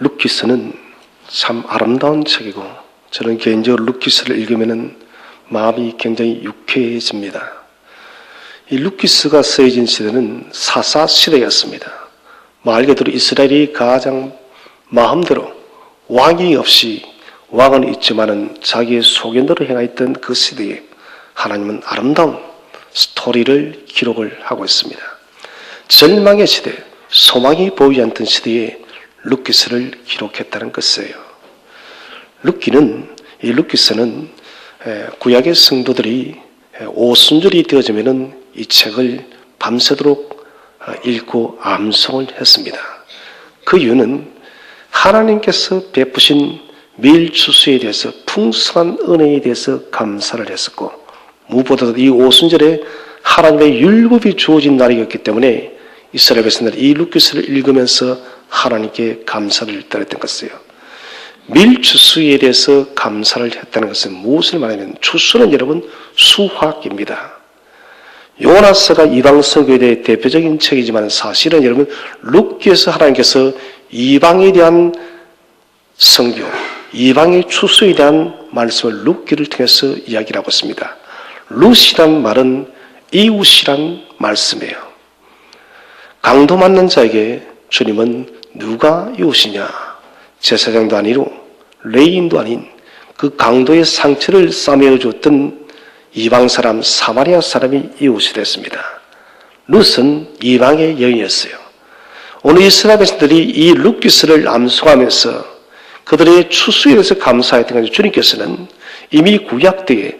루키스는 참 아름다운 책이고 저는 개인적으로 루키스를 읽으면 마음이 굉장히 유쾌해집니다. 이 루키스가 쓰여진 시대는 사사 시대였습니다. 말 그대로 이스라엘이 가장 마음대로 왕이 없이 왕은 있지만은 자기의 소견대로 행하였던 그 시대에 하나님은 아름다운 스토리를 기록을 하고 있습니다. 절망의 시대, 소망이 보이지 않던 시대에 루키스를 기록했다는 것이에요. 이 루키스는 구약의 성도들이 오순절이 되어지면은 이 책을 밤새도록 읽고 암송을 했습니다. 그 이유는 하나님께서 베푸신 매일 추수에 대해서 풍성한 은혜에 대해서 감사를 했었고 무엇보다도 이 오순절에 하나님의 율법이 주어진 날이었기 때문에 이스라엘 백성들이 이 루키스를 읽으면서 하나님께 감사를 드렸던 것이에요. 밀추수에 대해서 감사를 했다는 것은 무엇을 말하냐면 추수는 여러분 수확입니다. 요나서가 이방 선교에 대해 대표적인 책이지만 사실은 여러분 루키에서 하나님께서 이방에 대한 선교, 이방의 추수에 대한 말씀을 루키를 통해서 이야기를 하고 있습니다. 룻이란 말은 이웃이란 말씀이에요. 강도 맞는 자에게 주님은 누가 이웃이냐? 제사장도 아니고 레인도 아닌 그 강도의 상처를 싸매어 줬던 이방 사람 사마리아 사람이 이웃이 됐습니다. 룻은 이방의 여인이었어요. 오늘 이스라엘 백성들이 이 루키스를 암송하면서 그들의 추수에 대해서 감사했던 것이 주님께서는 이미 구약 때에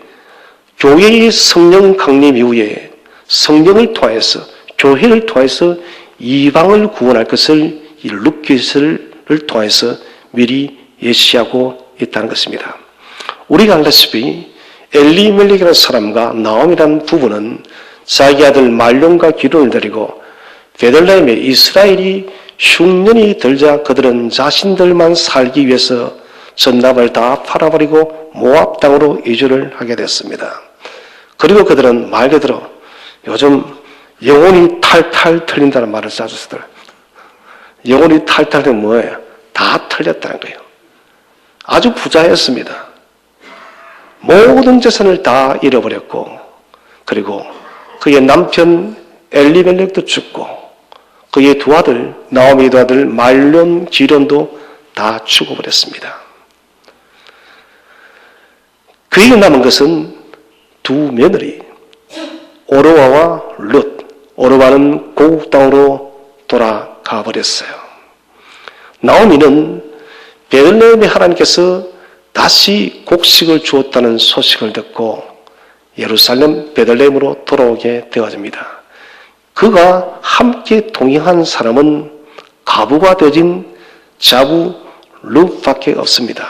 교회의 성령 강림 이후에 성령을 통해서 교회를 통해서 이방을 구원할 것을 이 루키스를 통해서 미리 예시하고 있다는 것입니다. 우리가 알다시피 엘리멜렉이라는 사람과 나옴이라는 부부는 자기 아들 말론과 기론을 데리고 베들레헴에 이스라엘이 흉년이 들자 그들은 자신들만 살기 위해서 전납을 다 팔아버리고 모압 땅으로 이주를 하게 됐습니다. 그리고 그들은 말 그대로 요즘 영혼이 탈탈 털린다는 말을 자주 쓰더라고요. 영혼이 탈탈 털리면 뭐예요? 다 털렸다는 거예요. 아주 부자였습니다. 모든 재산을 다 잃어버렸고 그리고 그의 남편 엘리멜렉도 죽고 그의 두 아들 나오미 두 아들 말론 기련도 다 죽어버렸습니다. 그에게 남은 것은 두 며느리 오르와와 룻. 오르와는 고국 땅으로 돌아가 버렸어요. 나오미는 베들레헴에 하나님께서 다시 곡식을 주었다는 소식을 듣고 예루살렘 베들레헴으로 돌아오게 되어집니다. 그가 함께 동행한 사람은 가부가 되어진 자부 룻밖에 없습니다.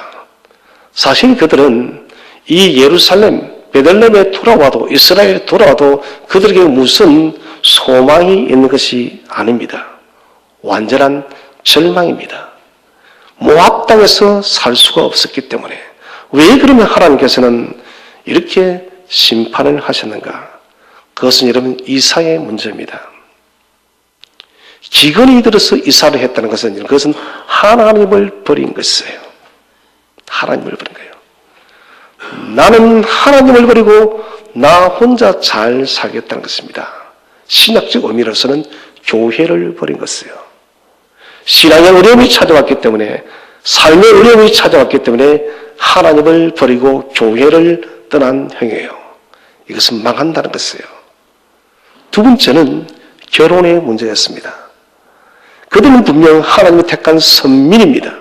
사실 그들은 이 예루살렘 베들레헴에 돌아와도 이스라엘에 돌아와도 그들에게 무슨 소망이 있는 것이 아닙니다. 완전한 절망입니다. 모압 땅에서 살 수가 없었기 때문에 왜 그러면 하나님께서는 이렇게 심판을 하셨는가? 그것은 여러분 이사의 문제입니다. 기근이 들어서 이사를 했다는 것은 그것은 하나님을 버린 것이에요. 하나님을 버린 거예요. 나는 하나님을 버리고 나 혼자 잘 살겠다는 것입니다. 신학적 의미로서는 교회를 버린 것이에요. 신앙의 어려움이 찾아왔기 때문에 삶의 어려움이 찾아왔기 때문에 하나님을 버리고 교회를 떠난 행위예요. 이것은 망한다는 것이에요. 두 번째는 결혼의 문제였습니다. 그들은 분명 하나님의 택한 선민입니다.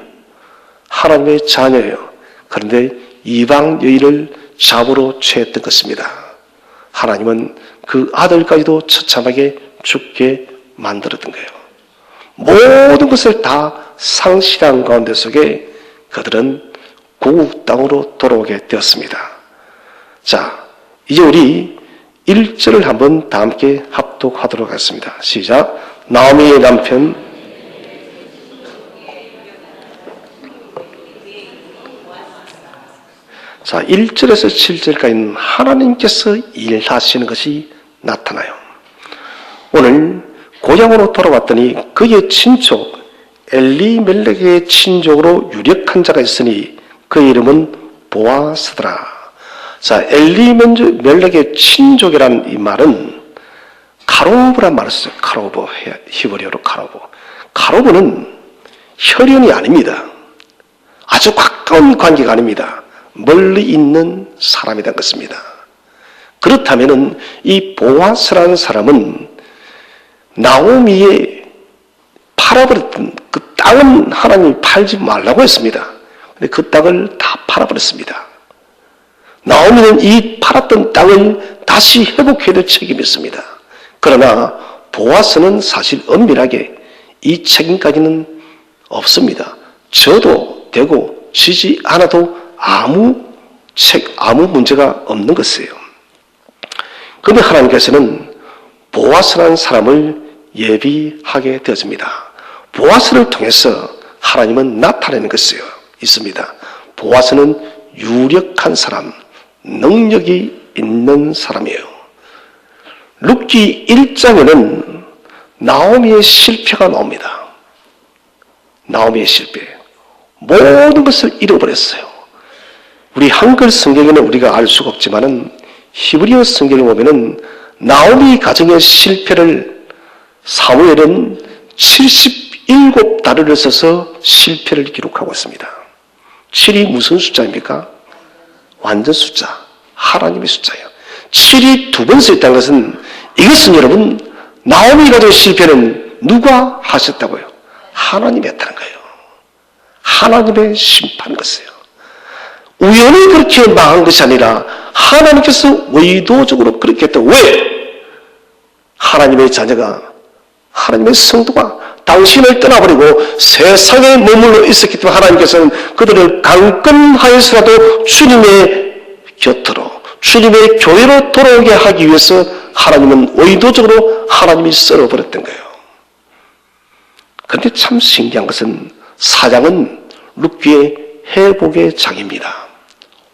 하나님의 자녀예요. 그런데 이방 여인을 잡으로 취했던 것입니다. 하나님은 그 아들까지도 처참하게 죽게 만들었던 거예요. 모든 것을 다 상실한 가운데 속에 그들은 고국 땅으로 돌아오게 되었습니다. 자, 이제 우리 1절을 한번 다 함께 합독하도록 하겠습니다. 시작. 나오미의 남편 자, 1절에서 7절까지는 하나님께서 일하시는 것이 나타나요. 오늘 고향으로 돌아왔더니 그의 친족 엘리멜렉의 친족으로 유력한 자가 있으니 그 이름은 보아스더라. 자, 엘리멜렉의 친족이란 이 말은 가로브란 말을 써요. 가로브, 히브리어로 가로브. 가로브는 혈연이 아닙니다. 아주 가까운 관계가 아닙니다. 멀리 있는 사람이란 것입니다. 그렇다면 이 보아스라는 사람은 나오미의 팔아버렸던 그 땅은 하나님이 팔지 말라고 했습니다. 근데 그 땅을 다 팔아버렸습니다. 나오미는 이 팔았던 땅을 다시 회복해야 될 책임이 있습니다. 그러나 보아스는 사실 엄밀하게 이 책임까지는 없습니다. 져도 되고 지지 않아도 아무 문제가 없는 것이에요. 그런데 하나님께서는 보아스라는 사람을 예비하게 되었습니다. 보아스를 통해서 하나님은 나타내는 것이 있습니다. 보아스는 유력한 사람, 능력이 있는 사람이에요. 룻기 1장에는 나오미의 실패가 나옵니다. 나오미의 실패. 모든 것을 잃어버렸어요. 우리 한글 성경에는 우리가 알 수가 없지만은 히브리어 성경을 보면은 나오미 가정의 실패를 사무엘은 77달을 써서 실패를 기록하고 있습니다. 7이 무슨 숫자입니까? 완전 숫자, 하나님의 숫자예요. 7이 두 번 쓰였다는 것은 이것은 여러분 나오미 가정의 실패는 누가 하셨다고요? 하나님이 했다는 거예요. 하나님의 심판 것이에요. 우연히 그렇게 망한 것이 아니라 하나님께서 의도적으로 그렇게 했다. 왜? 하나님의 자녀가, 하나님의 성도가 당신을 떠나버리고 세상에 머물러 있었기 때문에 하나님께서는 그들을 강권하여서라도 주님의 곁으로, 주님의 교회로 돌아오게 하기 위해서 하나님은 의도적으로 하나님이 썰어버렸던 거예요. 그런데 참 신기한 것은 4장은 룻기의 회복의 장입니다.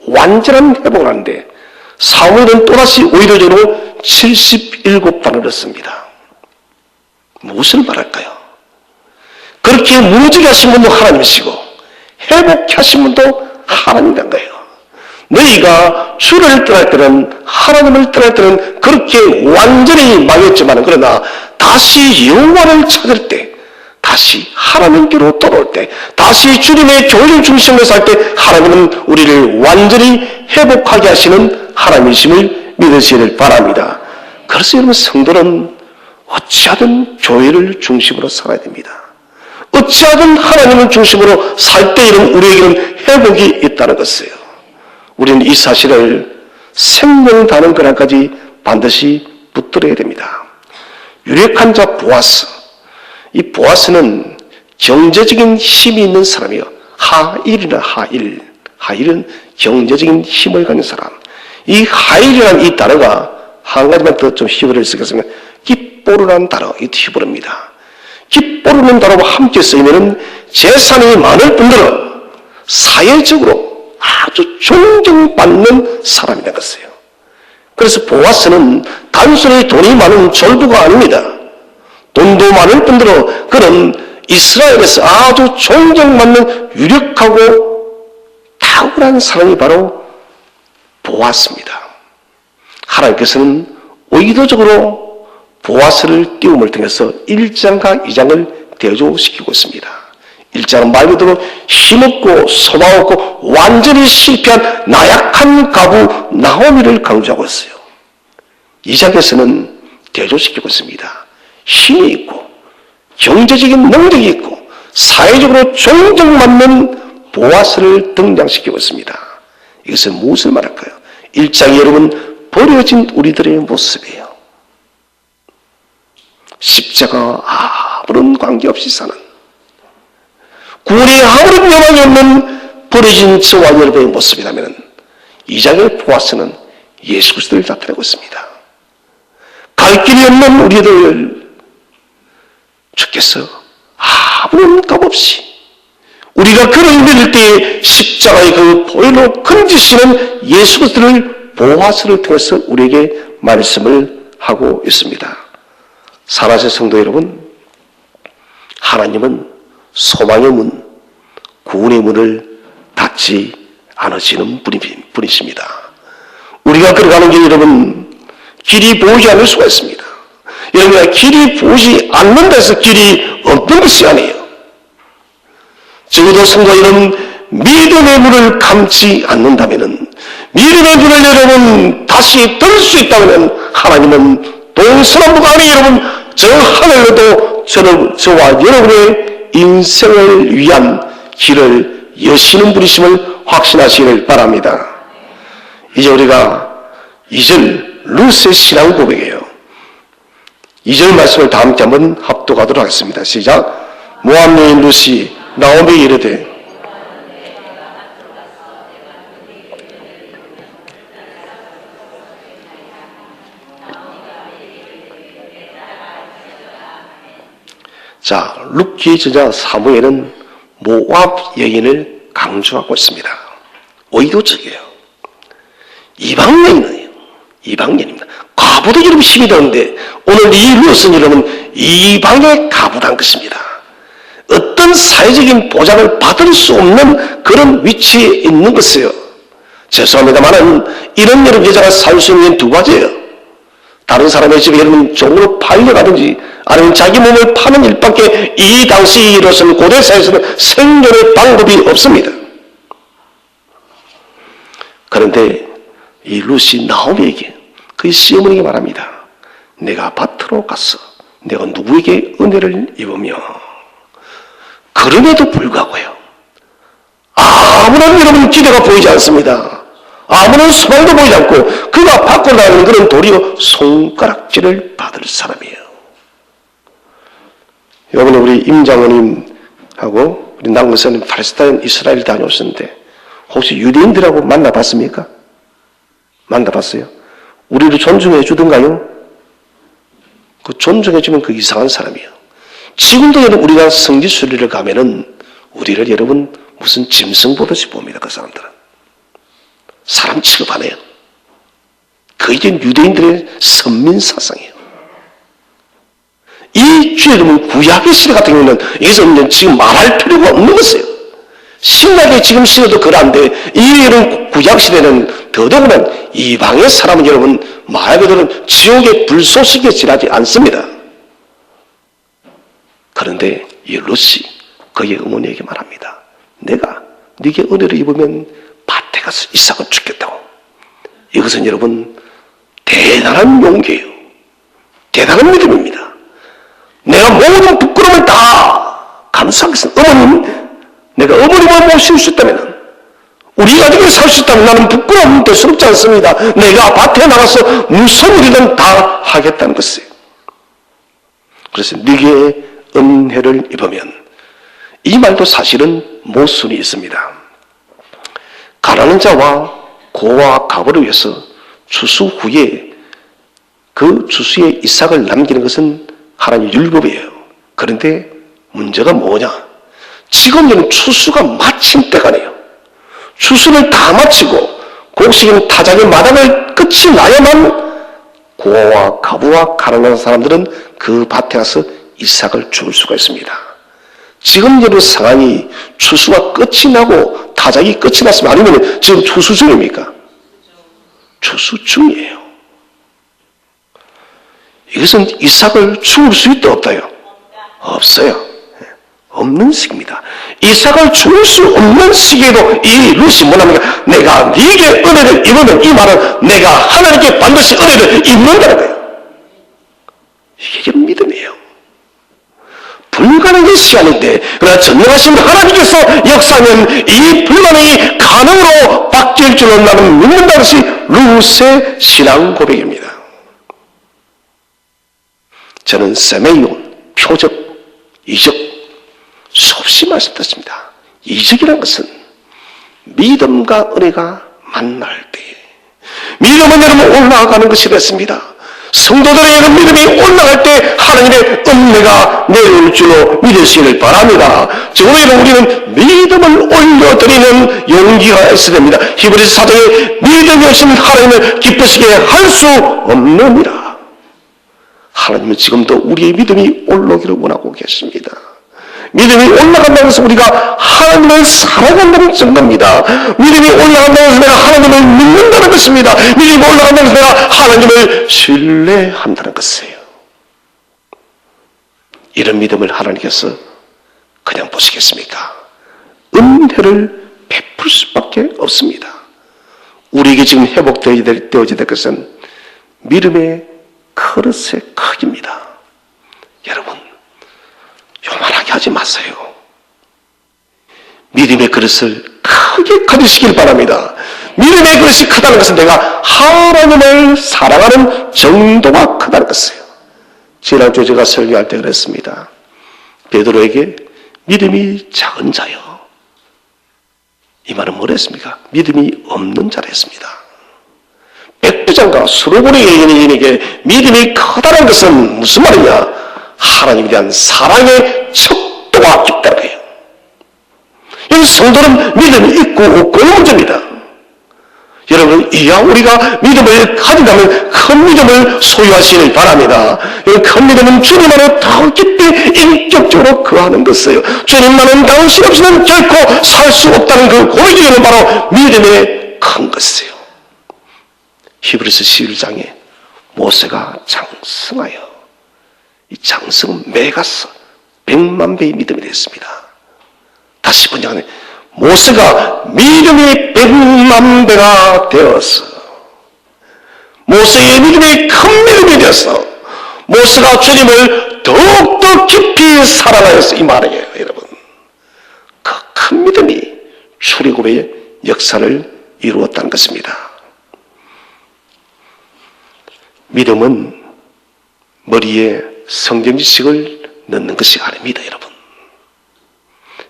완전한 회복을 하는데 사무엘은 또다시 의도적으로 77번을 얻습니다. 무엇을 말할까요? 그렇게 무너지게 하신 분도 하나님이시고 회복케 하신 분도 하나님인 거예요. 너희가 주를 떠날 때는, 하나님을 떠날 때는 그렇게 완전히 망했지만, 그러나 다시 여호와를 찾을 때, 다시 하나님께로 돌아올 때, 다시 주님의 교회를 중심으로 살 때 하나님은 우리를 완전히 회복하게 하시는 하나님이심을 믿으시기를 바랍니다. 그래서 여러분 성도는 어찌하든 교회를 중심으로 살아야 됩니다. 어찌하든 하나님을 중심으로 살 때 이런 우리에게는 회복이 있다는 것이에요. 우리는 이 사실을 생명 다는 그날까지 반드시 붙들어야 됩니다. 유력한 자 보아스. 이 보아스는 경제적인 힘이 있는 사람이요. 하일이나 하일. 하일은 경제적인 힘을 가진 사람. 이 하일이라는 이 단어가 한 가지만 더 좀 히브리어를 쓰겠습니다. 깃보르라는 단어, 이 히브리어입니다. 깃보르는 단어와 함께 쓰이면은 재산이 많을 뿐더러 사회적으로 아주 존경받는 사람이라는 것이에요. 그래서 보아스는 단순히 돈이 많은 졸부가 아닙니다. 돈도 많을 뿐더러 그는 이스라엘에서 아주 존경받는 유력하고 탁월한 사람이 바로 보아스입니다. 하나님께서는 의도적으로 보아스를 띄움을 통해서 1장과 2장을 대조시키고 있습니다. 1장은 말 그대로 힘없고 소망없고 완전히 실패한 나약한 가부 나오미를 강조하고 있어요. 2장에서는 대조시키고 있습니다. 힘이 있고 경제적인 능력이 있고 사회적으로 존경받는 보아스를 등장시키고 있습니다. 이것은 무엇을 말할까요? 1장이 여러분 버려진 우리들의 모습이에요. 십자가 아무런 관계없이 사는, 구원에 아무런 영향이 없는 버려진 저와 여러분의 모습이라면 2장의 보아스는 예수 그리스도를 나타내고 있습니다. 갈 길이 없는 우리를 주께서 아무런 값 없이 우리가 그를 믿을 때에 십자가의 그 보혈로 건지시는 예수 그리스도를 보아스를 통해서 우리에게 말씀을 하고 있습니다. 사랑하는 성도 여러분, 하나님은 소망의 문, 구원의 문을 닫지 않으시는 분이십니다. 우리가 걸어가는 길 여러분 길이 보이지 않을 수가 있습니다. 여러분 길이 보이지 않는 데서 길이 없는 것이 아니에요. 적어도 성도 여러분 믿음의 문을 감지 않는다면 믿음의 문을 여러분 다시 뜰 수 있다면 하나님은 동서남북 안에 여러분 저 하늘에도 저와 여러분의 인생을 위한 길을 여시는 분이심을 확신하시길 바랍니다. 이제 우리가 2절 룻의 신앙 고백이에요. 2절 말씀을 다 함께 한번 합독하도록 하겠습니다. 시작. 모압 여인 룻이 나오미에게 이르되 자, 룻기 저자 사무엘은 모압 여인을 강조하고 있습니다. 의도적이에요. 이방 여인이에요. 이방 여인입니다. 과부도 여러분 힘이 되는데 오늘 이 룻은 여러분 이방의 과부란 것입니다. 어떤 사회적인 보장을 받을 수 없는 그런 위치에 있는 것이에요. 죄송합니다만은 이런 여러분 여자가 살 수 있는 두 가지예요. 다른 사람의 집에 여러분 종으로 팔려가든지 아니면 자기 몸을 파는 일밖에 이 당시로서는 고대사회에서는 생존의 방법이 없습니다. 그런데 이 룻이 나오미에게 그 시어머니에게 말합니다. 내가 밭으로 가서 내가 누구에게 은혜를 입으며 그럼에도 불구하고요. 아무런 여러분 기대가 보이지 않습니다. 아무런 소망도 보이지 않고 그가 받고 나가는 그런 도리어 손가락질을 받을 사람이에요. 이번에 우리 임장모님하고 우리 남근사님 팔레스타인 이스라엘 다녀오셨는데 혹시 유대인들하고 만나봤습니까? 만나봤어요? 우리를 존중해 주던가요? 그 존중해 주면 그 이상한 사람이에요. 지금도 여러분 우리가 성지 순례를 가면은 우리를 여러분 무슨 짐승 보듯이 봅니다. 그 사람들은. 사람 취급 안 해요. 그게 유대인들의 선민사상이에요. 이 주에 여러분 구약의 시대 같은 경우는 이것은 지금 말할 필요가 없는 것이에요. 신약의 지금 시대도 그런데 이 여러분 구약 시대는 더더구나 이방의 사람은 여러분 말 그대로 지옥의 불쏘시개에 지나지 않습니다. 그런데 이 룻이 그의 어머니에게 말합니다. 내가 네게 은혜를 입으면 밭에 가서 이삭을 죽겠다고. 이것은 여러분 대단한 용기예요. 대단한 믿음입니다. 내가 모든 부끄러움을 다 감수하겠습니다. 어머님, 내가 어머님을 모실 수 있다면 우리 가족이 살 수 있다면 나는 부끄러움 대수롭지 않습니다. 내가 밭에 나가서 무슨 일이든 다 하겠다는 것이에요. 그래서 네게 은혜를 입으면 이 말도 사실은 모순이 있습니다. 가난한 자와 고와 가부를 위해서 추수 후에 그 추수의 이삭을 남기는 것은 하나님의 율법이에요. 그런데 문제가 뭐냐? 지금은 추수가 마친 때가 아니에요. 추수를 다 마치고 곡식인 타작의 마당을 끝이 나야만 고와 가부와 가난한 사람들은 그 밭에 가서 이삭을 죽을 수가 있습니다. 지금 여러 상황이 추수가 끝이 나고 타작이 끝이 났으면 아니면 지금 추수 중입니까? 추수 중이에요. 이것은 이삭을 죽을 수 있다 없다요? 없어요. 없는 시기입니다. 이삭을 죽을 수 없는 시기에도 이 룻이 뭐랍니까? 내가 네게 은혜를 입으면 이 말은 내가 하나님께 반드시 은혜를 입는다는 거예요. 이게 믿음이에요. 불가능한 것이 아닌데 그러나 전능하신 하나님께서 역사하면 이 불가능이 가능으로 바뀔 줄은 나는 믿는다는 것이 룻의 신앙 고백입니다. 저는 세메이온, 표적, 이적 수없이 말씀드렸습니다. 이적이라는 것은 믿음과 은혜가 만날 때 믿음은 여러분 올라가는 것이 됐습니다. 성도들의 믿음이 올라갈 때 하나님의 은혜가 내려올 줄로 믿으시길 바랍니다. 저는 우리는 믿음을 올려드리는 용기가 있어야 됩니다. 히브리서 4장에 믿음이 없으면 하나님을 기쁘시게 할 수 없느니라. 하나님은 지금도 우리의 믿음이 올라오기를 원하고 계십니다. 믿음이 올라간다는 것은 우리가 하나님을 사랑한다는 증거입니다. 믿음이 올라간다는 것은 내가 하나님을 믿는다는 것입니다. 믿음이 올라간다는 것은 내가 하나님을 신뢰한다는 것이에요. 이런 믿음을 하나님께서 그냥 보시겠습니까? 은혜를 베풀 수밖에 없습니다. 우리에게 지금 회복되어야 될 것은 믿음의 그릇의 크기입니다. 여러분, 요만하게 하지 마세요. 믿음의 그릇을 크게 가지시길 바랍니다. 믿음의 그릇이 크다는 것은 내가 하나님을 사랑하는 정도가 크다는 것이에요. 지난주에 제가 설교할 때 그랬습니다. 베드로에게 믿음이 작은 자요. 이 말은 뭐랬습니까? 믿음이 없는 자라 했습니다. 백부장과 수로보니 여인에게 믿음이 크다는 것은 무슨 말이냐? 하나님에 대한 사랑의 척도가 깊다는 거예요. 여기 성도는 믿음이 있고 없고의 문제입니다. 여러분, 이야 우리가 믿음을 가진다면 큰 믿음을 소유하시길 바랍니다. 큰 믿음은 주님 안에 더 깊이 인격적으로 거하는 것이에요. 주님만은 당신 없이는 결코 살 수 없다는 그 고백이 바로 믿음의 큰 것이에요. 히브리서 11장에 모세가 장성하여, 이 장성은 메가서 100만 배의 믿음이 됐습니다. 다시 번역하면 모세가 믿음이 100만 배가 되어서, 모세의 믿음이 큰 믿음이 되어서 모세가 주님을 더욱더 깊이 사랑하였어. 이 말이에요, 여러분. 그 큰 믿음이 출애굽의 역사를 이루었다는 것입니다. 믿음은 머리에 성경 지식을 넣는 것이 아닙니다, 여러분.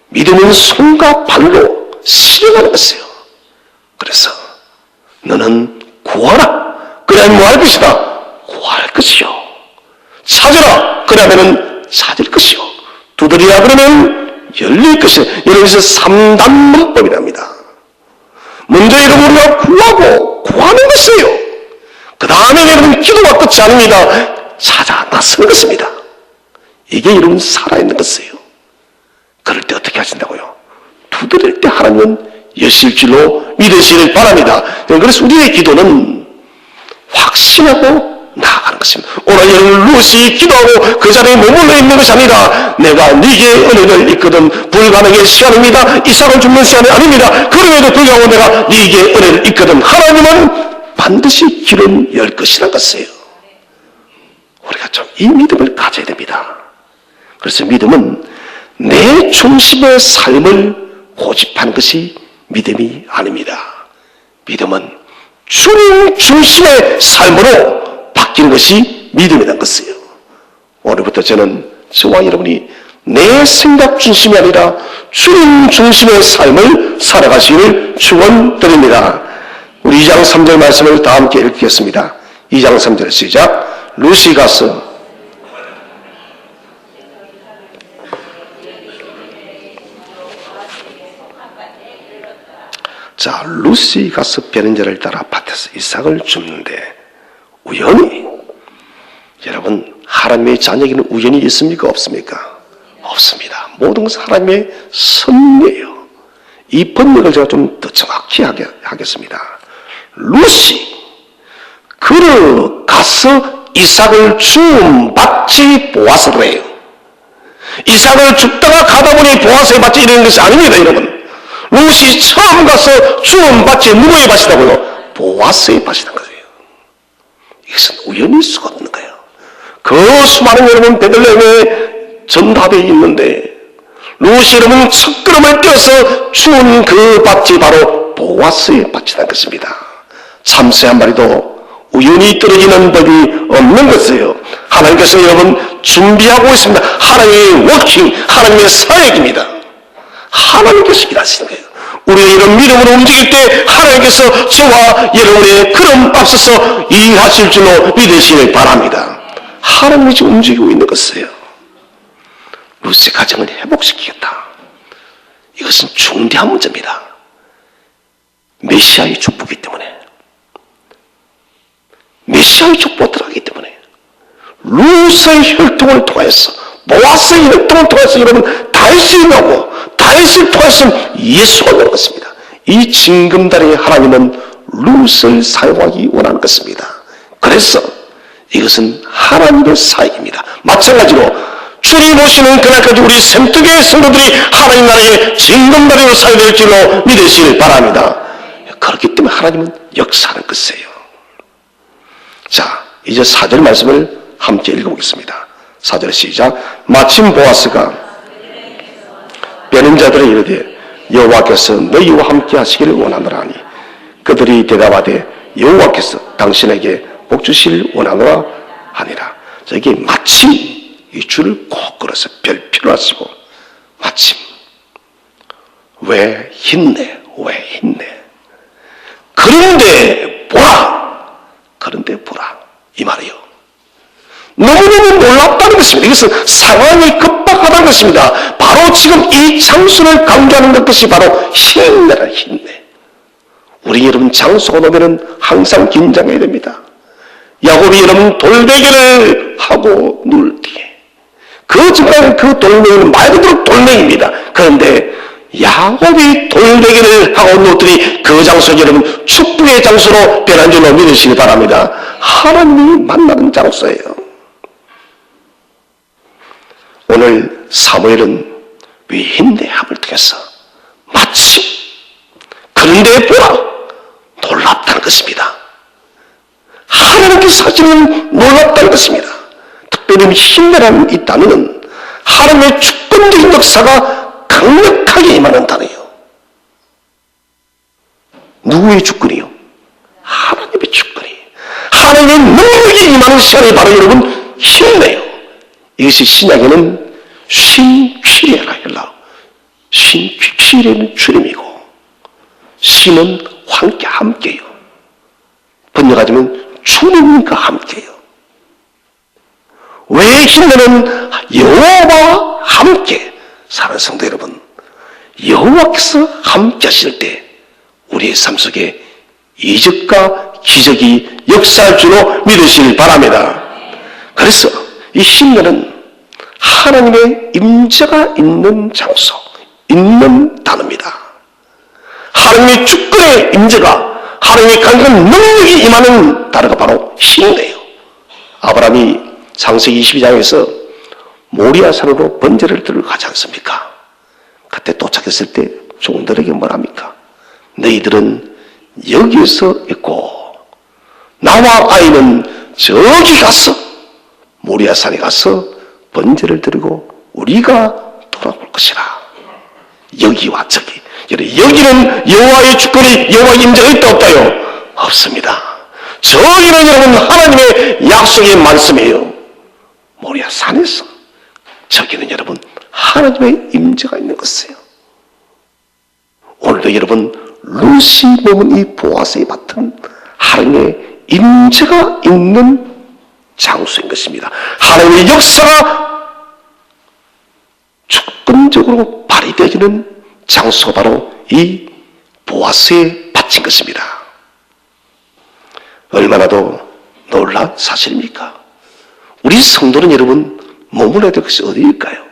믿음은 손과 발로 실행하는 것이에요. 그래서 너는 구하라. 그래야 뭐 할 것이다? 구할 것이요. 찾으라. 그러면은 찾을 것이요. 두드리라. 그러면 열릴 것이요. 여기서 3단 문법이랍니다. 먼저 여러분 우리가 구하고 구하는 것이에요. 그 다음에 여러분 기도가 끝이 아닙니다. 찾아 나서는 것입니다. 이게 여러분 살아있는 것이에요. 그럴 때 어떻게 하신다고요? 두드릴 때 하나님은 여실 줄로 믿으시길 바랍니다. 그래서 우리의 기도는 확신하고 나아가는 것입니다. 오늘 여러분 루시 기도하고 그 자리에 머물러 있는 것이 아니라 내가 네게 은혜를 있거든 불가능의 시간입니다. 이삭을 줍는 시간이 아닙니다. 그럼에도 불구하고 내가 네게 은혜를 있거든 하나님은 반드시 길은 열 것이라는 것이에요. 우리가 좀 이 믿음을 가져야 됩니다. 그래서 믿음은 내 중심의 삶을 고집하는 것이 믿음이 아닙니다. 믿음은 주님 중심의 삶으로 바뀌는 것이 믿음이라는 것이에요. 오늘부터 저는 저와 여러분이 내 생각 중심이 아니라 주님 중심의 삶을 살아가시기를 축원드립니다. 우리 2장 3절 말씀을 다 함께 읽겠습니다. 2장 3절 시작. 루시 가서 자, 루시 가서 베른제를 따라 밭에서 이삭을 줍는데 우연히, 여러분 하나님의 자녀에게는 우연이 있습니까? 없습니까? 없습니다. 모든 것은 하나님의 섭리예요. 이 번역을 제가 좀 더 정확히 하겠습니다. 루시 그를 가서 이삭을 준 밭이 보아스래요. 이삭을 줍다가 가다 보니 보아스의 밭이 이러는 것이 아닙니다, 여러분. 루시 처음 가서 주운 밭이 누구의 밭이라고요? 보아스의 밭이라는 거예요. 이것은 우연일 수가 없는 거예요. 그 수많은 여러분 베들레헴의 전답에 있는데 루시 여러분 첫걸음을 떼어서 주운 그 밭이 바로 보아스의 밭이라는 것입니다. 참새 한 마리도 우연히 떨어지는 법이 없는 것이에요. 하나님께서 여러분 준비하고 있습니다. 하나님의 워킹, 하나님의 사역입니다. 하나님께서 일하시는 거예요. 우리가 이런 믿음으로 움직일 때 하나님께서 저와 여러분의 걸음 앞서서 일하실 줄로 믿으시길 바랍니다. 하나님이 지금 움직이고 있는 것이에요. 루스의 가정을 회복시키겠다. 이것은 중대한 문제입니다. 메시아의 축복이기 때문에, 메시아의 축복을 들어가기 때문에 루스의 혈통을 통해서, 보아스의 혈통을 통해서 여러분 다 다윗이 나오고 다윗을 포함해서 예수가 나온 것입니다. 이 징검다리에 하나님은 룻을 사용하기 원하는 것입니다. 그래서 이것은 하나님의 사역입니다. 마찬가지로 주님 오시는 그날까지 우리 샘특의 성도들이 하나님 나라의 징검다리로 사용될 줄로 믿으시길 바랍니다. 그렇기 때문에 하나님은 역사하는 것이에요. 자, 이제 4절 말씀을 함께 읽어보겠습니다. 4절 시작. 마침 보아스가 베는 자들의 이르되 여호와께서 너희와 함께 하시기를 원하노라 하니 그들이 대답하되 여호와께서 당신에게 복 주시길 원하노라 하니라. 자, 이게 마침 이 줄을 꼭 걸어서 별표를 하시고 마침 왜 힘내 그런데 보라 이 말이요. 너무너무 놀랍다는 것입니다. 이것은 상황이 급박하다는 것입니다. 바로 지금 이 장소를 강조하는 것이 바로 힘내라. 우리 여러분 장소가 오면은 항상 긴장해야 됩니다. 야곱이 여러분 돌베개를 하고 누울 때에 그 정말 그 돌멩이는 말 그대로 돌멩이입니다. 그런데 야곱이 돌베개를 하고 누웠더니 그 장소 여러분 축복의 장소로 변한 줄로 믿으시기 바랍니다. 하나님이 만나는 장소예요. 오늘 사무엘은 위인대합을 통해서 마침 그런데 보라 놀랍다는 것입니다. 하나님께서 하시는 놀랍다는 것입니다. 특별히 힘내라는 이 단어는 하나님의 주권적인 역사가 강력하게 임하는 단어예요. 누구의 주권이요? 하나님의 주권이에요. 하나님의 능력이 임하는 시간이 바로 여러분 힘내요. 이것이 신약에는 신퀴레라 헬라어. 신퀴레는 주님이고 신은 함께요. 번역하자면 주님과 함께요. 왜 힘내는 여호와와 함께 사는 성도 여러분, 여호와께서 함께 하실 때 우리의 삶 속에 이적과 기적이 역사할 줄로 믿으시길 바랍니다. 그래서 이 힘내는 하나님의 임재가 있는 장소, 있는 단어입니다. 하나님의 주권의 임재가 하나님의 강력한 능력이 임하는 단어가 바로 힘내요. 아브라함이 창세기 22장에서 모리아산으로 번제를 들고 가지 않습니까? 그때 도착했을 때 종들에게 뭐랍니까? 너희들은 여기서 있고 나와 아이는 저기 가서 모리아산에 가서 번제를 드리고 우리가 돌아올 것이라. 여기와 저기. 여기는 여호와의 주권이 여호와의 임재가 있다 없다요? 없습니다. 저기는 여러분 하나님의 약속의 말씀이에요. 모리아산에서. 저기는 여러분 하나님의 임재가 있는 것이에요. 오늘도 여러분 룻이 머문 이 보아스의 밭은 하나님의 임재가 있는 장소인 것입니다. 하나님의 역사가 주권적으로 발휘되어지는 장소가 바로 이 보아스의 밭인 것입니다. 얼마나도 놀라운 사실입니까? 우리 성도는 여러분 머물러야 될 것이 어디일까요?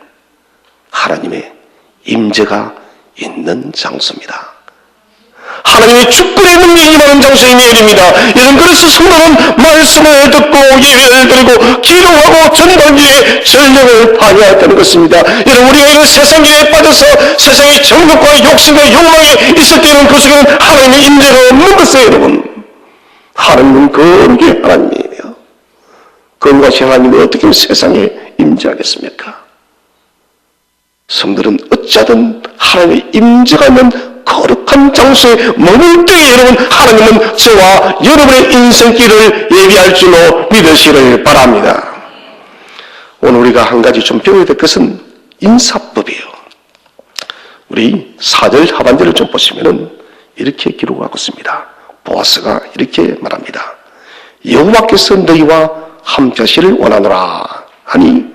하나님의 임재가 있는 장소입니다. 하나님의 주권의 능력이 임하는 장소인 예배입니다. 여러분 그래서 성도는 말씀을 듣고 예배를 드리고 기도하고 전방위에 전력을 다해야 한다는 것입니다. 여러분 우리가 이런 세상에 빠져서 세상의 정욕과 욕심과 욕망에 있을 때는 그 속에는 하나님의 임재가 없는 것이에요. 여러분 하나님은 거룩의 하나님이에요. 거룩하신 하나님이 어떻게 세상에 임재하겠습니까? 성들은 어찌하든 하나님의 임재가 있는 거룩한 장소에 머물 때에 여러분 하나님은 저와 여러분의 인생길을 예비할 줄로 믿으시기를 바랍니다. 오늘 우리가 한 가지 좀 배워야 될 것은 인사법이에요. 우리 4절 하반절을 좀 보시면은 이렇게 기록하고 있습니다. 보아스가 이렇게 말합니다. 여호와께서 너희와 함께 하시기를 원하노라 하니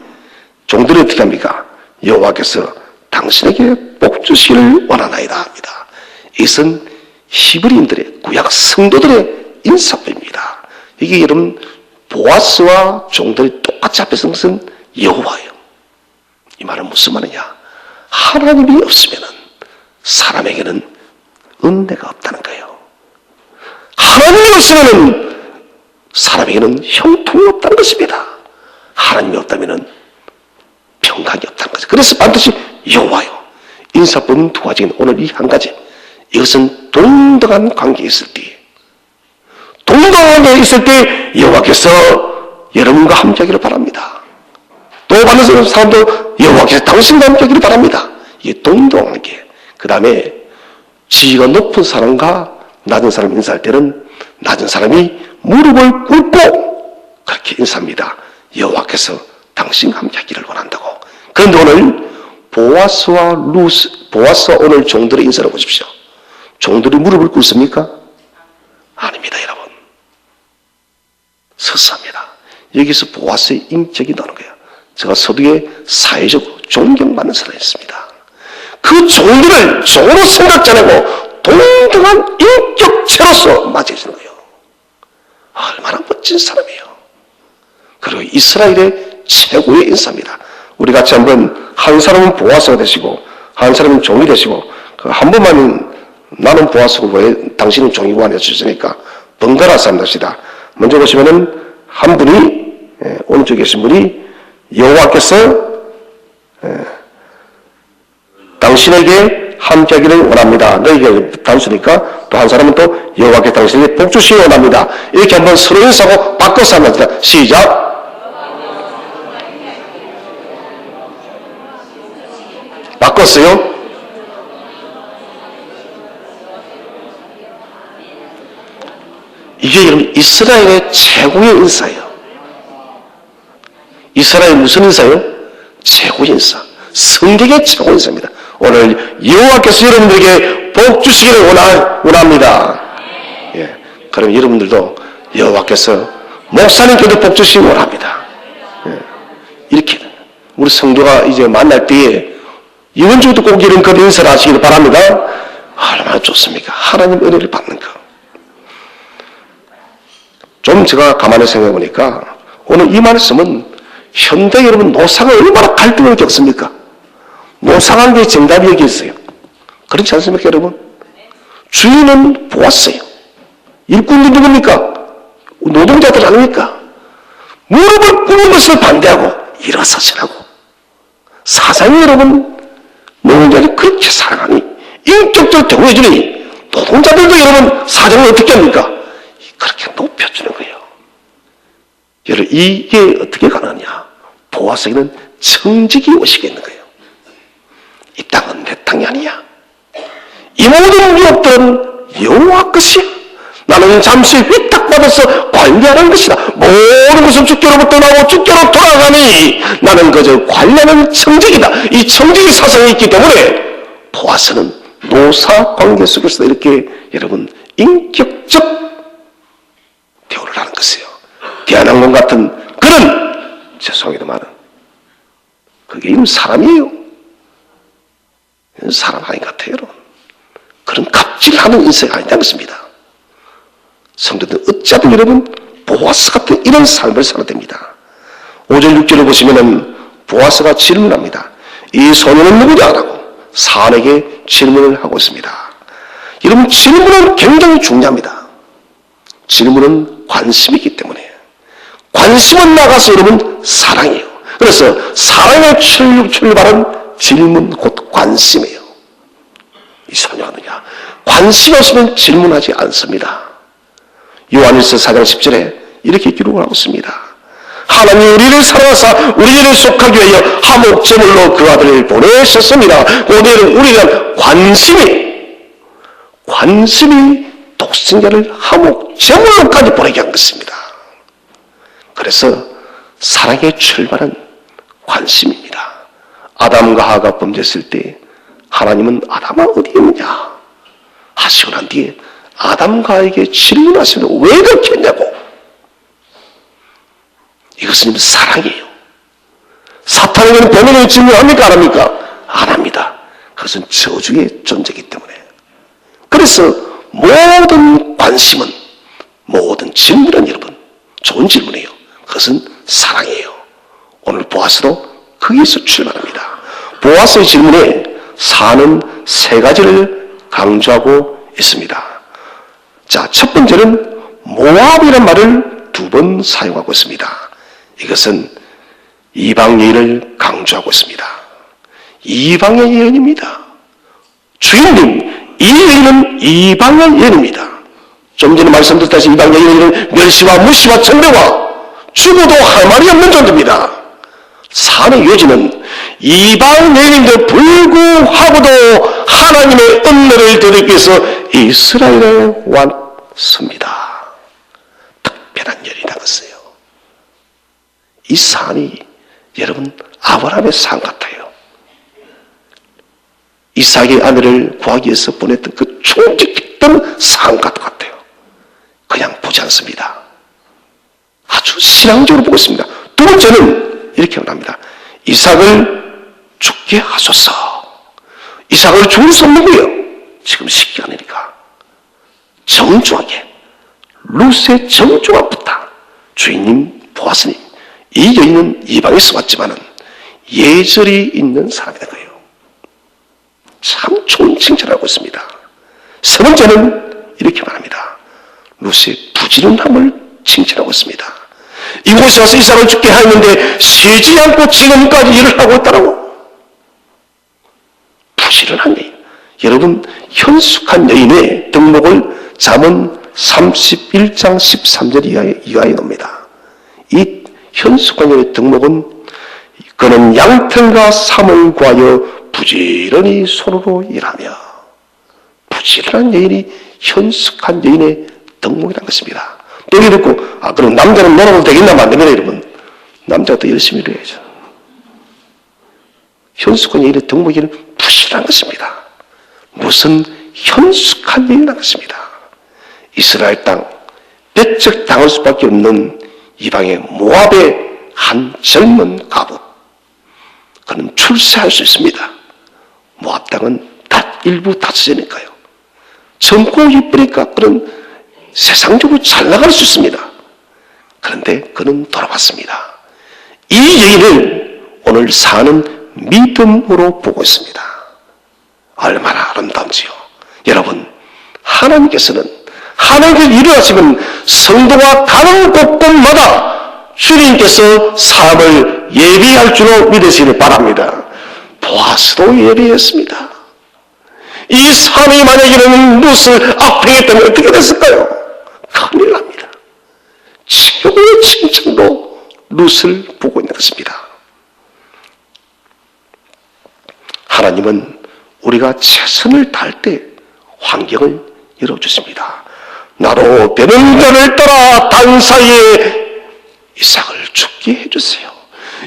종들이 어떻게 합니까? 여호와께서 당신에게 복 주시기를 원하나이다 합니다. 이것은 히브리인들의 구약 성도들의 인사법입니다. 이게 여러분 보아스와 종들이 똑같이 앞에 선 것은 여호와예요. 이 말은 무슨 말이냐? 하나님이 없으면 사람에게는 은혜가 없다는 거예요. 하나님이 없으면 사람에게는 형통이 없다는 것입니다. 하나님이 없다면 평강이 없다는 거죠. 그래서 반드시 여호와요. 인사법은 두 가지는 오늘 이 한 가지. 이것은 동등한 관계에 있을 때, 동등한 관계에 있을 때 여호와께서 여러분과 함께하기를 바랍니다. 또 받는 사람도 여호와께서 당신과 함께하기를 바랍니다. 이게 동등한 관계. 그 다음에 지위가 높은 사람과 낮은 사람 인사할 때는 낮은 사람이 무릎을 꿇고 그렇게 인사합니다. 여호와께서 당신과 함께하기를 원한다고. 그런데 오늘 보아스와 오늘 종들의 인사를 보십시오. 종들이 무릎을 꿇습니까? 아닙니다, 여러분. 서스합니다. 여기서 보아스의 인격이 나오는 거예요. 제가 서두에 사회적으로 존경받는 사람이었습니다. 그 종들을 종으로 생각지 않고 동등한 인격체로서 맞이해주는 거예요. 얼마나 멋진 사람이에요. 그리고 이스라엘의 최고의 인사입니다. 우리 같이 한번 한 사람은 보아스가 되시고 한 사람은 종이 되시고 한 번만 나는 보아스고 왜 당신은 종이고 안 해주시니까 번갈아서 한번 합시다. 먼저 보시면은 한 분이 오른쪽에 계신 분이 여호와께서 당신에게 함께하기를 원합니다. 너에게 단수니까 또 한 사람은 또 여호와께서 당신에게 복 주시기 원합니다. 이렇게 한번 서로 인사하고 바꿔서 한번 합시다. 시작. 바꿨어요? 이게 여러분 이스라엘의 최고의 인사예요. 이스라엘 무슨 인사예요? 최고의 인사. 성경의 최고의 인사입니다. 오늘 여호와께서 여러분들에게 복 주시기를 원합니다. 예. 그럼 여러분들도 여호와께서 목사님께도 복 주시기 원합니다. 예. 이렇게 우리 성도가 이제 만날 때에 이번 주도 꼭 이런 그런 인사를 하시기를 바랍니다. 얼마나 좋습니까? 하나님 은혜를 받는 거. 좀 제가 가만히 생각해 보니까 오늘 이 말씀은 현대 여러분 노사가 얼마나 갈등을 겪습니까? 노사한 게 정답이 여기 있어요. 그렇지 않습니까, 여러분? 주인은 보았어요. 일꾼이 누굽니까? 노동자들 아닙니까? 무릎을 꿇는 것을 반대하고 일어서시라고. 사상이 여러분 노동자를 그렇게 사랑하니 인격적으로 대우해주니 노동자들도 여러분 사정을 어떻게 합니까? 그렇게 높여주는 거예요. 여러분 이게 어떻게 가능하냐? 보아스에는 청직이 오시게 있는 거예요. 이 땅은 내 땅이 아니야. 이 모든 유업들은 여호와 것이야. 나는 잠시 위탁받아서 관리하는 것이다. 모든 것은 주께로부터 나오고 주께로 돌아가니 나는 그저 관리하는 청직이다. 이 청직의 사상이 있기 때문에 보아스는 노사 관계 속에서 이렇게 여러분 인격적 대우를 하는 것이에요. 대한항공 같은 그런 죄송합니다만 그게 이름 사람이에요. 사람 아닌 것 같아요, 여러분. 그런 갑질하는 인생이 아니지 않습니다. 성도들 어찌하든 여러분 보아스 같은 이런 삶을 살아야 됩니다. 5절 6절을 보시면은 보아스가 질문합니다. 이 소년은 누구냐라고 사안에게 질문을 하고 있습니다. 여러분 질문은 굉장히 중요합니다. 질문은 관심이기 때문에 관심은 나가서 여러분 사랑이에요. 그래서 사랑의 출발은 질문 곧 관심이에요. 이 소녀가느냐 관심 없으면 질문하지 않습니다. 요한일서 4장 10절에 이렇게 기록을 하고 있습니다. 하나님이 우리를 사랑하사 우리를 속하기 위하여 화목제물로 그 아들을 보내셨습니다. 오늘은 우리가 관심이 독생자를 화목제물로까지 보내게 한 것입니다. 그래서 사랑의 출발은 관심입니다. 아담과 하와가 범죄했을 때 하나님은 아담아 어디 있느냐 하시고 난 뒤에 아담과 하와에게 질문하시면 왜 그렇게 했냐고. 이것은 사랑이에요. 사탄에게는 변호를 질문합니까 안 합니까? 안 합니다. 그것은 저주의 존재이기 때문에. 그래서 모든 관심은 모든 질문은 여러분 좋은 질문이에요. 그것은 사랑이에요. 오늘 보아스도 거기에서 출발합니다. 보아스의 질문에 사는 세 가지를 강조하고 있습니다. 자, 첫 번째는 모압이라는 말을 두 번 사용하고 있습니다. 이것은 이방 여인을 강조하고 있습니다. 이방의 여인입니다. 주인님, 이 여인은 이방의 여인입니다. 좀 전에 말씀드렸다시피 이방의 여인은 멸시와 무시와 천대와 죽어도 할 말이 없는 존재입니다. 사는 요지는 이방 여인인데 불구하고도 하나님의 은혜를 되찾기 위해서 이스라엘에 왔습니다. 특별한 열이 나갔어요. 이 산이 여러분 아브라함의 산 같아요. 이삭의 아내를 구하기 위해서 보냈던 그 충직했던 산 같아요. 그냥 보지 않습니다. 아주 신앙적으로 보고 있습니다. 두 번째는 이렇게 말합니다. 이삭을 죽게 하소서. 이삭을 죽을 수 없는 거예요. 지금 식기 아니니까. 정중하게 룻의 정중한 부탁. 주인님, 보아스님, 이 여인은 이방에서 왔지만은 예절이 있는 사람이다 거예요. 참 좋은 칭찬을 하고 있습니다. 세 번째는 이렇게 말합니다. 룻의 부지런함을 칭찬하고 있습니다. 이곳에 와서 이삭을 죽게 하였는데 쉬지 않고 지금까지 일을 하고 있다라고. 부지런한 여인. 여러분, 현숙한 여인의 등록을 잠언 31장 13절 이하에 놉니다. 이 현숙한 여인의 등록은 그는 양털과 삼을 구하여 부지런히 손으로 일하며. 부지런한 여인이 현숙한 여인의 등록이라는 것입니다. 또 이렇게 듣고, 그럼 남자는 놀아도 되겠나 만듭니다, 여러분. 남자가 더 열심히 일해야죠. 현숙한 여인의 등록에는 부지런한 것입니다. 무슨 현숙한 여인이라는 것입니다. 이스라엘 땅, 배척 당할 수밖에 없는 이방의 모압의 한 젊은 가부. 그는 출세할 수 있습니다. 모압 땅은 일부 다스리니까요. 젊고 이쁘니까 그는 세상적으로 잘 나갈 수 있습니다. 그런데 그는 돌아왔습니다. 이 여인을 오늘 사는 믿음으로 보고 있습니다. 얼마나 아름다운지요. 여러분, 하나님께서는 하나님께서 일어나시면 성도가 가는 곳곳마다 주님께서 사람을 예비할 줄로 믿으시길 바랍니다. 보아스도 예비했습니다. 이 사람이 만약에는 룻을 악행했다면 어떻게 됐을까요? 큰일 납니다. 최고의 칭찬도 룻을 보고 있는 것입니다. 하나님은 우리가 최선을 다할 때 환경을 열어주십니다. 나로 되는 자를 따라 단사이에 이삭을 죽게 해주세요.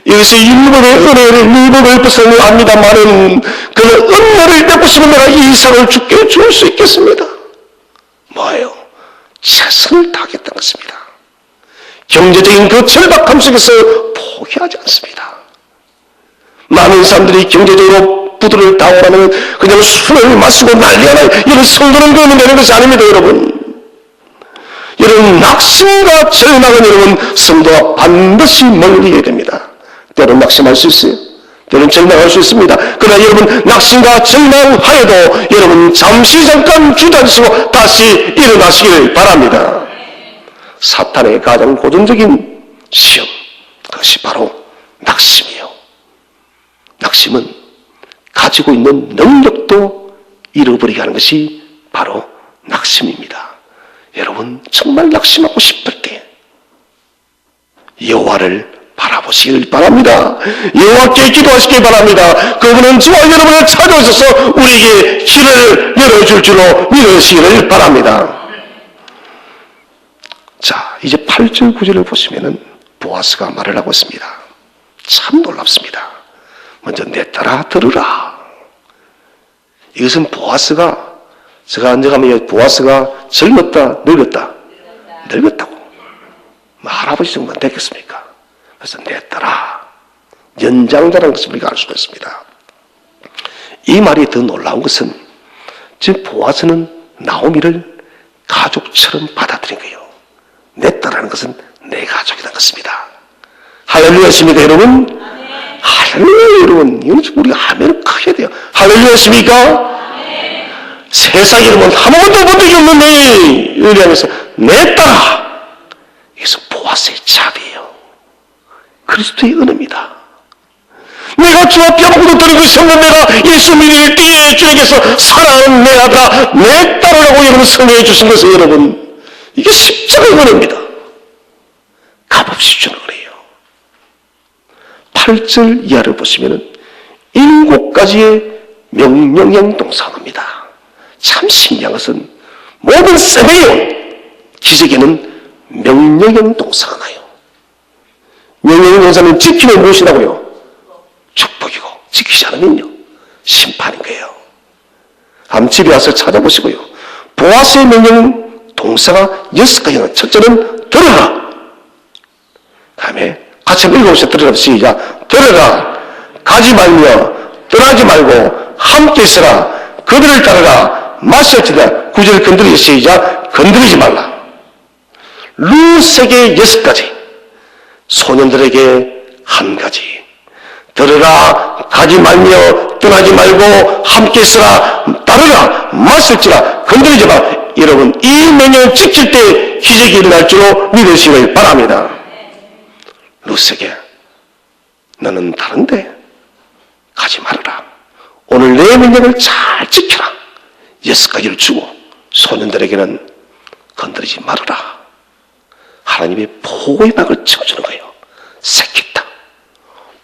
여기서 일본의 은혜를 일본을 벗어나는 압니다만은 그 은혜를 베푸시면 내가 이삭을 죽게 줄 수 있겠습니다. 뭐예요? 최선을 다하겠다는 것입니다. 경제적인 그 절박함 속에서 포기하지 않습니다. 많은 사람들이 경제적으로 부도를 당하면 그냥 술을 마시고 난리가 나요. 이런 성도는 그러면 되는 것이 아닙니다, 여러분. 여러분, 낙심과 절망은 여러분 성도가 반드시 멀리 해야 됩니다. 때로는 낙심할 수 있어요. 때로는 절망할 수 있습니다. 그러나 여러분, 낙심과 절망하여도 여러분 잠시 잠깐 주저앉으시고 다시 일어나시길 바랍니다. 사탄의 가장 고전적인 시험, 그것이 바로 낙심이에요. 낙심은 가지고 있는 능력도 잃어버리게 하는 것이 바로 낙심입니다. 여러분, 정말 낙심하고 싶을 때 여호와를 바라보시길 바랍니다. 여호와께 기도하시길 바랍니다. 그분은 저와 여러분을 찾아오셔서 우리에게 길을 열어줄 줄로 믿으시기를 바랍니다. 자, 이제 8절 9절을 보시면은 보아스가 말을 하고 있습니다. 참 놀랍습니다. 먼저 내 따라 들으라. 이것은 보아스가, 제가 앉아가면 보아스가 젊었다, 늙었다? 늙었다고. 할아버지 정도만 됐겠습니까? 그래서 내 따라 연장자라는 것을 우리가 알 수가 있습니다. 이 말이 더 놀라운 것은 지금 보아스는 나오미를 가족처럼 받아들인 거예요. 내 딸하는 것은 내 가족이라는 것입니다. 할렐루야십니까, 여러분? 할렐루야, 여러분. 이건 우리가 아멘을 크게 해야 돼요. 할렐루야십니까? 세상에 여러분 한 번도 본 적이 없는 내 의리하면서 내 딸아, 이것은 보아스의 자비예요. 그리스도의 은혜입니다. 내가 주 앞에 아무것도 드리고 있었는 내가 예수 믿을 때에 주님께서 사랑하는 내 아들아, 내 딸이라고 여러분 성령해 주신 것은 여러분, 이게 십자가의 은혜입니다. 값없이 주는 은혜예요. 8절 이하를 보시면은 7가지의 명령형 동사입니다. 참 신기한 것은 모든 셈의 기적에는 명령형 동사가 나요. 명령형 동사는 지키면 무엇이라고요? 축복이고, 지키지 않으면요 심판인 거예요. 한번 집에 와서 찾아보시고요. 보아스의 명령 동사가 6가지나, 첫째는 들어라. 다음에 같이 한번 읽어보세요. 들어라. 시작. 들어라. 가지 말며 떠나지 말고 함께 있으라. 그들을 따르라. 마실지라. 9절 건드리기. 시작. 건드리지 말라. 루세게 6가지, 소년들에게 1가지. 들으라. 가지 말며 떠나지 말고 함께 있으라. 따르라. 마실지라. 건드리지 마라. 여러분, 이 명령을 지킬 때 기적이 일어날 줄로 믿으시길 바랍니다. 루세게, 너는 다른데 가지 말아라. 오늘 내 명령을 잘 지켜라. 6가지를 주고 소년들에게는 건드리지 말아라. 하나님의 보호의 막을 쳐주는 거예요. 새끼다.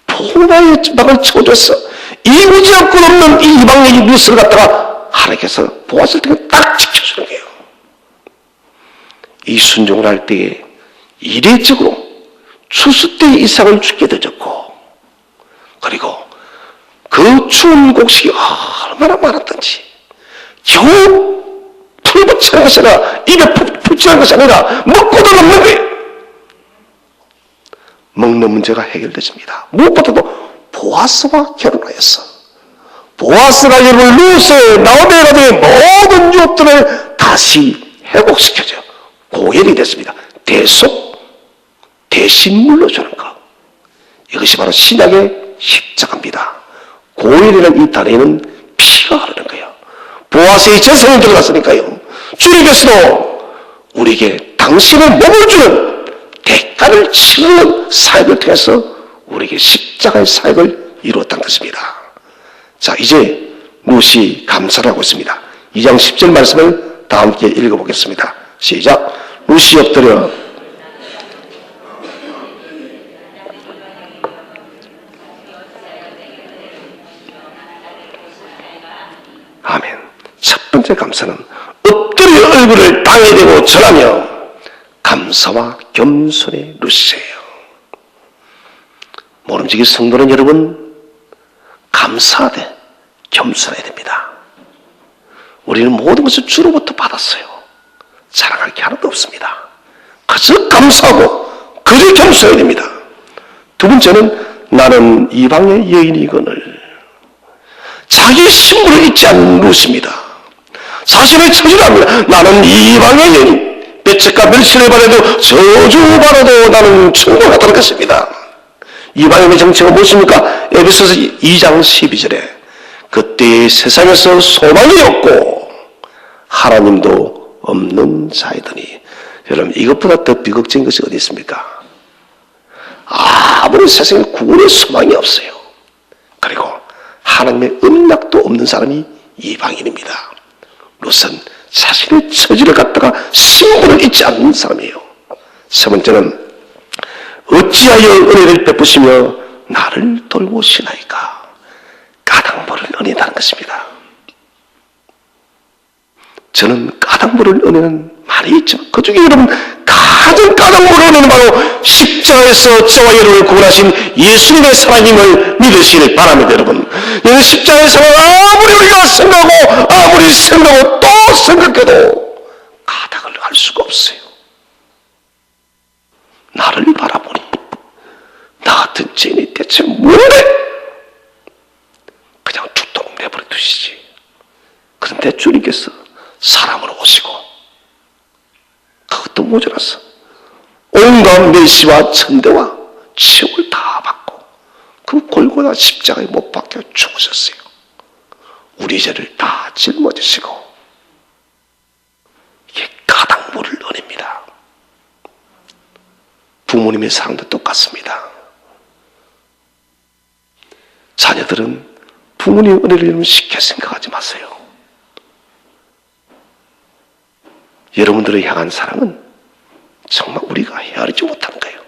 보호의 막을 쳐줘서 이무지할 것 없는 이 이방의 뉴스를 갖다가 하나님께서 보았을 때 딱 지켜주는 거예요. 이 순종을 할 때에 이례적으로 추수 때 이삭을 죽게 되었고, 그리고 그 추운 곡식이 얼마나 많았던지 겨우 풀 붙이는 것이 아니라, 입에 붙이는 것이 아니라 먹고도 먹는 거예요. 먹는 문제가 해결되십니다. 무엇보다도 보아스와 결혼하였어. 보아스가 여러분 루스의 나오미의 가정의 모든 유업들을 다시 회복시켜줘요. 고혈이 됐습니다. 대신 물러주는 것. 이것이 바로 신약의 십자가입니다. 고혈이라는 이 단에는 피가 흐르는 거예요. 보아스의 재성이 들어갔으니까요. 주님께서도 우리에게 당신의 몸을 주는 대가를 치르는 사역을 통해서 우리에게 십자가의 사역을 이루었다는 것입니다. 자, 이제 루시 감사를 하고 있습니다. 2장 10절 말씀을 다 함께 읽어보겠습니다. 시작. 루시 엎드려 아멘. 첫 번째 감사는 엎드려 얼굴을 땅에 대고 절하며 감사와 겸손의 루시예요. 모름지기 성도는 여러분 감사하되 겸손해야 됩니다. 우리는 모든 것을 주로부터 받았어요. 자랑할 게 하나도 없습니다. 그저 감사하고 그저 겸손해야 됩니다. 두 번째는 나는 이방의 여인이거늘. 자기 신분을 잊지 않는 루시입니다. 자신의 처지를 합니다. 나는 이방의 여인, 배척과 멸시를 받아도 저주받아도 나는 충분하다는 것입니다. 이방인의 정체가 무엇입니까? 에베소서 2장 12절에 그때 세상에서 소망이 없고 하나님도 없는 자이더니. 여러분, 이것보다 더 비극적인 것이 어디 있습니까? 아무리 세상에 구원의 소망이 없어요. 그리고 하나님의 음락도 없는 사람이 이방인입니다. 롯은 자신의 처지를 갖다가 신분을 잊지 않는 사람이에요. 세 번째는 어찌하여 은혜를 베푸시며 나를 돌보시나이까. 까닭 모를 은혜라는 것입니다. 저는 까닭 모를 은혜는 많이 있죠. 그 중에 여러분 가장 까닭 모를 은혜는 바로 십자가에서 저와 여러분을 구원하신 예수님의 사랑임을 믿으시길 바랍니다. 여러분, 이 십자가의 사랑 아무리 우리가 생각하고 아무리 생각하고 또 생각해도 까닭을 알 수가 없어요. 나를 바라보니 나 같은 죄인이 대체 뭔데? 그냥 툭툭 내버려 두시지. 그런데 주님께서 사람으로 오시고 그것도 모자랐어. 온갖 멸시와 천대와 치욕을 다 받고 그 골고다 십자가에 못 박혀 죽으셨어요. 우리 죄를 다 짊어지시고, 이게 가당무를 은혜입니다. 부모님의 사랑도 똑같습니다. 자녀들은 부모님의 은혜를 여러분 쉽게 생각하지 마세요. 여러분들을 향한 사랑은 정말 우리가 헤아리지 못한 거예요.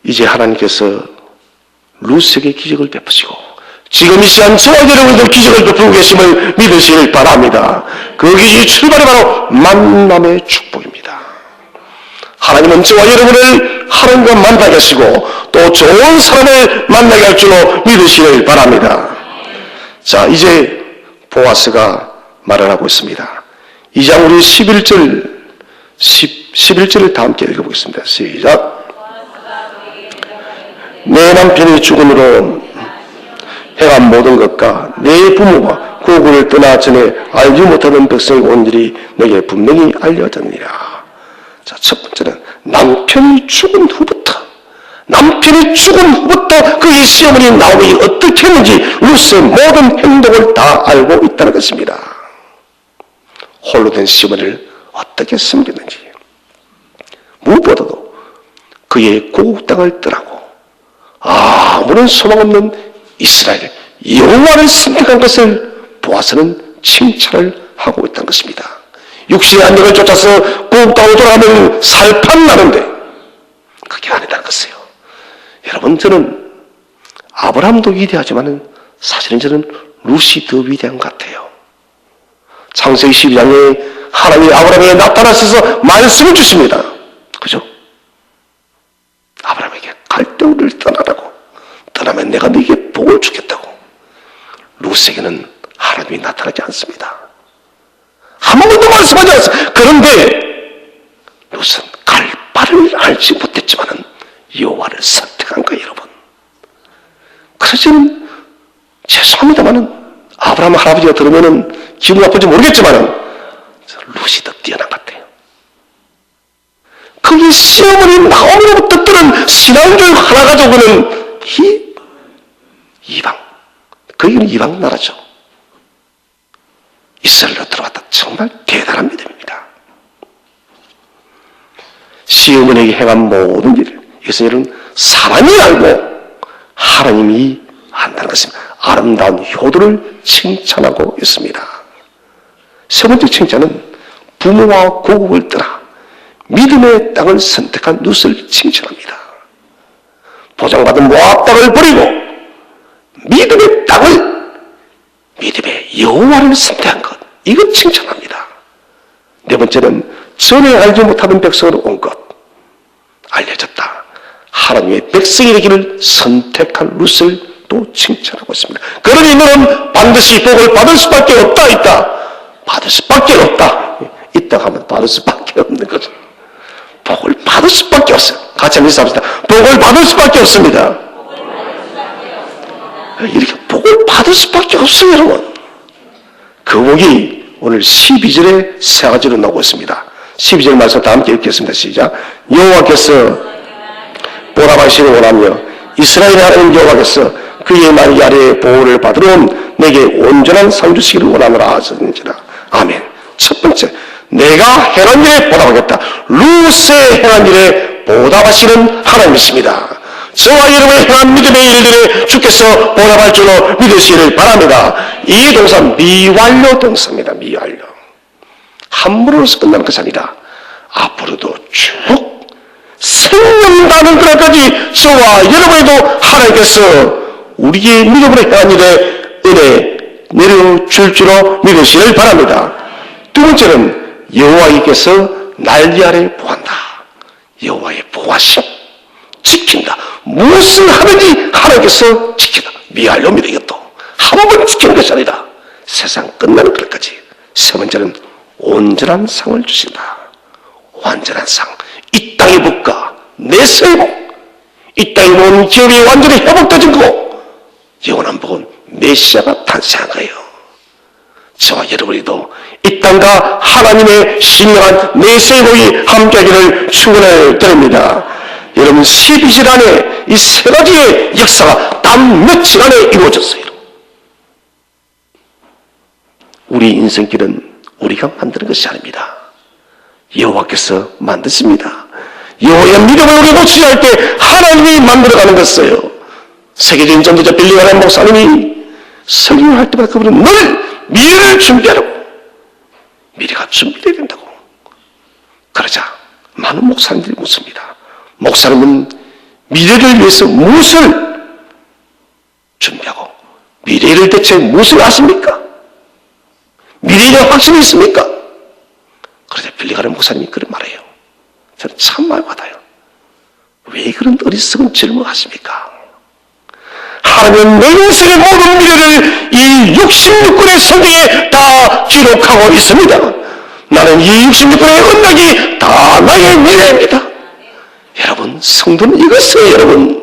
이제 하나님께서 루스에게 기적을 베푸시고 지금 이 시간 저와 여러분들 기적을 베푸고 계심을 믿으시길 바랍니다. 그 기적의 출발이 바로 만남의 축복입니다. 하나님은 저와 여러분을 하나님과 만나게 하시고 또 좋은 사람을 만나게 할 줄로 믿으시길 바랍니다. 자, 이제 보아스가 말을 하고 있습니다. 2장 우리 11절을 다 함께 읽어보겠습니다. 시작. 내 남편이 죽음으로 행한 모든 것과 내 부모와 고국을 떠나 전에 알지 못하던 백성이 온 일이 내게 분명히 알려졌느니라. 자, 첫 번째는 남편이 죽은 후부터 그의 시어머니 나오미 어떻게 했는지 루스의 모든 행동을 다 알고 있다는 것입니다. 홀로 된 시어머니를 어떻게 섬겼는지, 무엇보다도 그의 고국 땅을 떠나고 아무런 소망 없는 이스라엘 여호와를 선택한 것을 보아서는 칭찬을 하고 있다는 것입니다. 육신의 안정을 쫓아서 고국 땅으로 돌아가면 살판 나는데 그게 아니다는 것이에요. 여러분, 저는 아브라함도 위대하지만 사실은 저는 루시 더 위대한 것 같아요. 창세기 12장에 하나님이 아브라함에게 나타나셔서 말씀을 주십니다. 그죠? 아브라함에게 갈대 우리를 떠나라고, 떠나면 내가 네게 복을 주겠다고. 루스에게는 하나님이 나타나지 않습니다. 아무것도 말씀하지 않았어요. 그런데 루스는 갈 바를 알지 못했지만 여호와를 선택한 거예요, 여러분. 그래서 저는 죄송합니다만 아브라함 할아버지가 들으면 기분 나쁜지 모르겠지만 루시 더 뛰어난 것 같아요. 그게 시어머니 나오미로부터 들은 신앙교육 하나 가지고는 이방, 거기는 이방 나라죠. 이스라엘로 들어갔다. 정말 대단한 믿음입니다. 시어머니에게 행한 모든 일을, 이것은 여러분 사람이 알고 하나님이 안다는 것입니다. 아름다운 효도를 칭찬하고 있습니다. 세 번째 칭찬은 부모와 고국을 떠나 믿음의 땅을 선택한 룻을 칭찬합니다. 보장받은 모압 땅을 버리고 믿음의 땅을, 믿음의 여호와를 선택한 것, 이것 칭찬합니다. 네 번째는 전에 알지 못하던 백성으로 온 것, 알려졌다. 하나님의 백성이 되기를 선택한 룻을 또 칭찬하고 있습니다. 그러니 너는 반드시 복을 받을 수밖에 없다. 받을 수밖에 없다. 있다 하면 받을 수밖에 없는 거죠. 복을 받을 수밖에 없어요. 같이 한번 인사합시다. 복을 받을 수밖에 없습니다. 이렇게 복을 받을 수밖에 없어요, 여러분. 그 복이 오늘 12절에 세 가지로 나오고 있습니다. 12절 말씀 다 함께 읽겠습니다. 시작. 여호와께서 보답하시기를 원하며 이스라엘의 하나님 여호와께서 그의 날개 아래에 보호를 받으러 온 내게 온전한 상 주시기를 원하노라 하셨는지라. 아멘. 첫 번째, 내가 행한 일에 보답하겠다. 룻의 행한 일에 보답하시는 하나님이십니다. 저와 여러분의 행한 믿음의 일들에 주께서 보답할 줄로 믿으시기를 바랍니다. 이 동사 미완료 동사입니다. 미완료. 함부로서 끝나는 것이 아니라 앞으로도 쭉 생명 나는 그날까지 저와 여러분에도 하나님께서 우리의 믿음으로 행한 일에 은혜 내려줄 줄로 믿으시기를 바랍니다. 두 번째는 여호와께서 날개 아래 보한다. 여호와의 보호하심, 지킨다. 무엇을 하든지 하나님께서 지킨다. 미완료입니다. 이것도 한 번 지키는 것이 아니라 세상 끝나는 그날까지. 세 번째는 온전한 상을 주신다. 완전한 상. 이 땅의 복과 내세의 복, 이 땅의 모든 기업이 완전히 회복되진 거고 영원한 복은 메시아가 탄생한 거예요. 저와 여러분이도 이 땅과 하나님의 신령한 내세복이 함께하기를 축원을 드립니다. 여러분 12일 안에 이 세 가지의 역사가 단 며칠 안에 이루어졌어요. 우리 인생길은 우리가 만드는 것이 아닙니다. 여호와께서 만드십니다. 여호와의 믿음을 우리가 고치할 때 하나님이 만들어가는 것이에요. 세계적인 전도자 빌리 그레이엄 목사님이 설교를 할 때마다 그분은 늘 미래를 준비하라고, 미래가 준비되어야 된다고. 그러자 많은 목사님들이 묻습니다. 목사님은 미래를 위해서 무엇을 준비하고 미래를 대체 무엇을 아십니까? 미래에 대한 확신이 있습니까? 그러자 빌리 그레이엄 목사님이 그런 말해요. 저는 참 많이 받아요. 왜 그런 어리석은 질문을 하십니까? 하나님은 내 인생의 모든 미래를 이 66권의 성경에 다 기록하고 있습니다. 나는 이 66권의 언약이 다 나의 미래입니다. 여러분, 성도는 이것이에요. 여러분,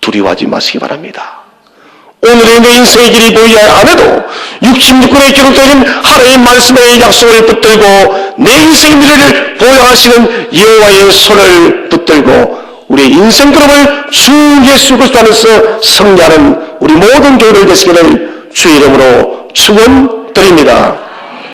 두려워하지 마시기 바랍니다. 오늘의 내 인생의 길이 보이지 않아도 66권에 기록되는 하나님의 말씀의 약속을 붙들고 내 인생의 미래를 보장하시는 여호와의 손을 붙들고 우리의 인생 그룹을 주 예수 그리스도 안에서 승리하는 우리 모든 교회를 되시기를 주의 이름으로 축원드립니다.